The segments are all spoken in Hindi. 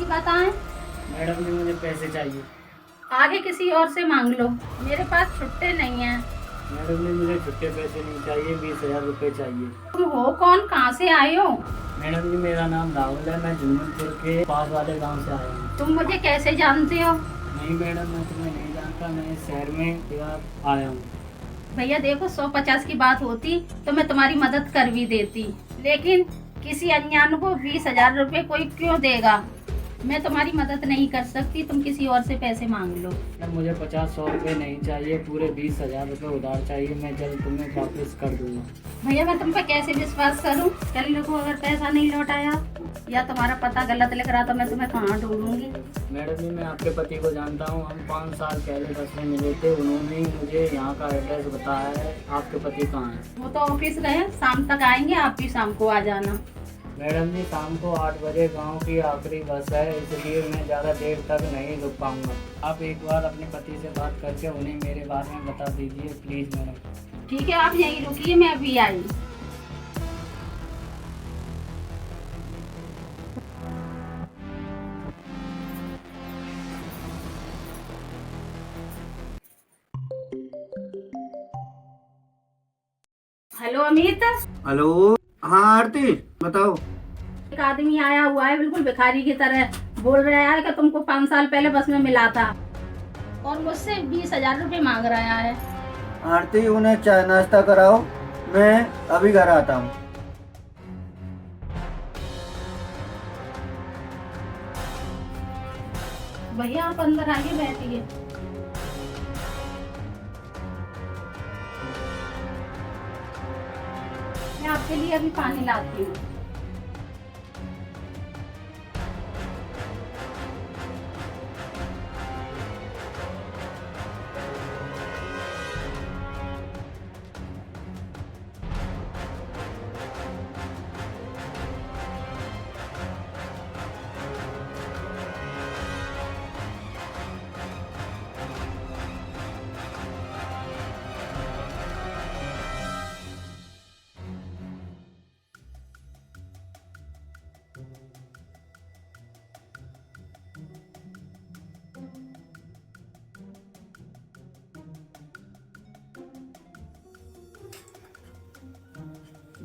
बताएं। मैडम जी मुझे पैसे चाहिए। आगे किसी और से मांग लो, मेरे पास छुट्टे नहीं हैं। मैडम जी मुझे छुट्टे पैसे नहीं चाहिए, 20,000 रुपये चाहिए। तुम हो कौन, कहाँ से आए हो? मैडम जी मेरा नाम राहुल है, मैं झुंझुनपुर के पास वाले गांव से आया हूँ। तुम मुझे कैसे जानते हो? नहीं मैडम, मैं तुम्हें नहीं जानता, मैं इस शहर में एक बार आया हूँ। भैया देखो, 150 की बात होती तो मैं तुम्हारी मदद कर भी देती, लेकिन किसी अनजान को 20,000 रुपये कोई क्यों देगा? मैं तुम्हारी मदद नहीं कर सकती, तुम किसी और से पैसे मांग लो। मैडम मुझे 50-100 रुपये नहीं चाहिए, पूरे 20,000 रुपये उधार चाहिए, मैं जल्द तुम्हें वापस कर दूँगा। भैया मैं तुम पे कैसे विश्वास करूं? कल को अगर पैसा नहीं लौटाया या तुम्हारा पता गलत लिख रहा तो मैं तुम्हें कहाँ ढूंढूंगी? मैडम जी मैं आपके पति को जानता हूँ, हम 5 साल पहले बस में मिले थे, उन्होंने ही मुझे यहाँ का एड्रेस बताया है। आपके पति कहाँ हैं? वो तो ऑफिस गए, शाम तक आएंगे, आप भी शाम को आ जाना। मैडम जी शाम को 8 बजे गांव की आखिरी बस है, इसलिए मैं ज़्यादा देर तक नहीं रुक पाऊंगा। आप एक बार अपने पति से बात करके उन्हें मेरे बारे में बता दीजिए प्लीज़ मैडम। ठीक है, आप यहीं रुकिए, मैं अभी आई। हेलो अमित। हेलो। हाँ आरती बताओ। एक आदमी आया हुआ है बिल्कुल भिखारी की तरह, बोल रहा है कि तुमको 5 साल पहले बस में मिला था और मुझसे 20,000 रुपये मांग रहा है। आरती उन्हें चाय नाश्ता कराओ, मैं अभी घर आता हूँ। भैया आप अंदर आइए, बैठिए। मैं आपके लिए अभी पानी लाती हूँ।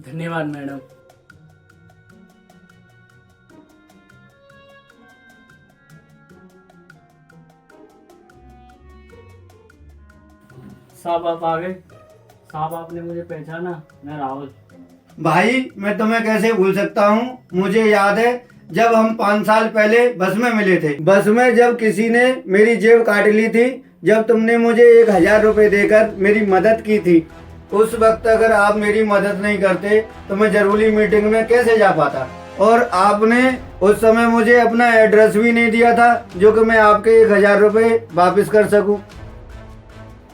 धन्यवाद मैडम। साहब आप आ गए। साहब आपने मुझे पहचाना, मैं राहुल। भाई मैं तुम्हें कैसे भूल सकता हूँ, मुझे याद है जब हम 5 साल पहले बस में मिले थे। बस में जब किसी ने मेरी जेब काट ली थी, जब तुमने मुझे 1,000 रुपए देकर मेरी मदद की थी, उस वक्त अगर आप मेरी मदद नहीं करते तो मैं जरूरी मीटिंग में कैसे जा पाता। और आपने उस समय मुझे अपना एड्रेस भी नहीं दिया था जो कि मैं आपके 1,000 रुपए वापस कर सकूं।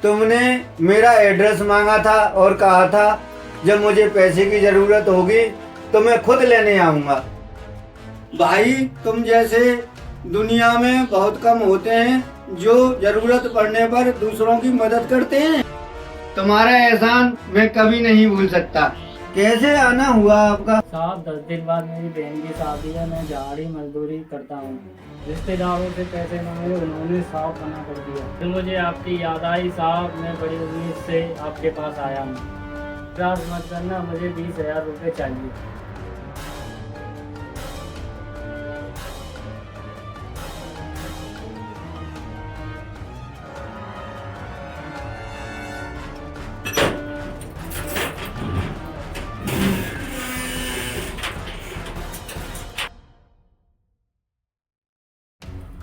तुमने मेरा एड्रेस मांगा था और कहा था जब मुझे पैसे की जरूरत होगी तो मैं खुद लेने आऊंगा। भाई तुम जैसे दुनिया में बहुत कम होते हैं जो जरूरत पड़ने पर दूसरों की मदद करते हैं। तुम्हारा एहसान मैं कभी नहीं भूल सकता। कैसे आना हुआ आपका? साहब 10 दिन बाद मेरी बहन की शादी है, मैं दिहाड़ी मजदूरी करता हूँ। रिश्तेदारों से पैसे मांगे, उन्होंने साफ मना कर दिया। फिर मुझे आपकी याद आई साहब, मैं बड़ी उम्मीद से आपके पास आया हूँ। निराश मत करना, मुझे 20,000 रुपये चाहिए।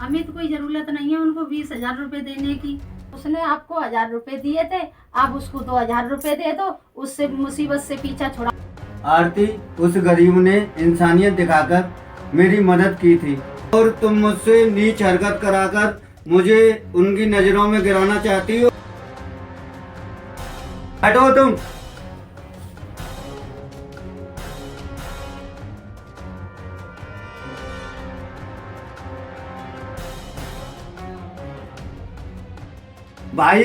अमित कोई जरूरत नहीं है उनको 20,000 रुपये देने की। उसने आपको 1,000 रुपये दिए थे, आप उसको 2,000 रुपये दे दो, उससे मुसीबत से पीछा छुड़ा। आरती उस गरीब ने इंसानियत दिखाकर मेरी मदद की थी और तुम मुझसे नीच हरकत कराकर मुझे उनकी नजरों में गिराना चाहती हो। हटो तुम। भाई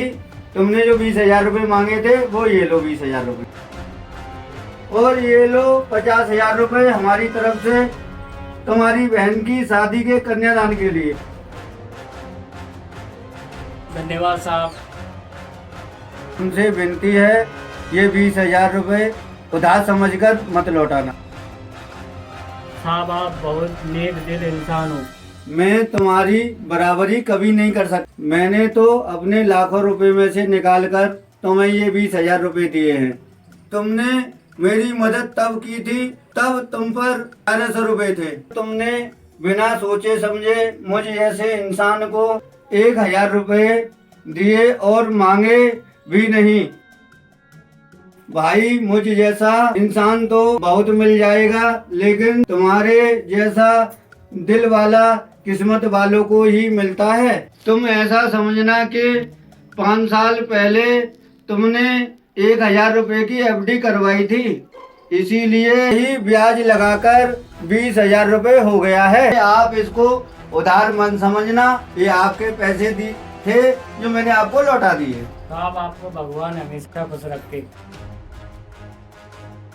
तुमने जो 20,000 रुपये मांगे थे वो ये लो 20,000 रुपये और ये लो 50,000 रुपये हमारी तरफ से तुम्हारी बहन की शादी के कन्यादान के लिए। धन्यवाद साहब। उनसे विनती है ये 20,000 रुपये उधार समझकर मत लौटाना। साहब आप बहुत नेक दिल इंसान हो। मैं तुम्हारी बराबरी कभी नहीं कर सकता। मैंने तो अपने लाखों रुपए में से निकालकर तुम्हें ये 20,000 रुपये दिए हैं। तुमने मेरी मदद तब की थी तब तुम पर 1100 रुपये थे। तुमने बिना सोचे समझे मुझ जैसे इंसान को 1,000 रुपये दिए और मांगे भी नहीं। भाई मुझ जैसा इंसान तो बहुत मिल जाएगा, लेकिन तुम्हारे जैसा दिल वाला किस्मत वालों को ही मिलता है। तुम ऐसा समझना कि 5 साल पहले तुमने 1,000 रुपये की FD करवाई थी, इसीलिए ही ब्याज लगाकर 20,000 रुपये हो गया है। आप इसको उधार मन समझना, ये आपके पैसे थे जो मैंने आपको लौटा दिए। साहब आपको भगवान हमेशा खुश रखे।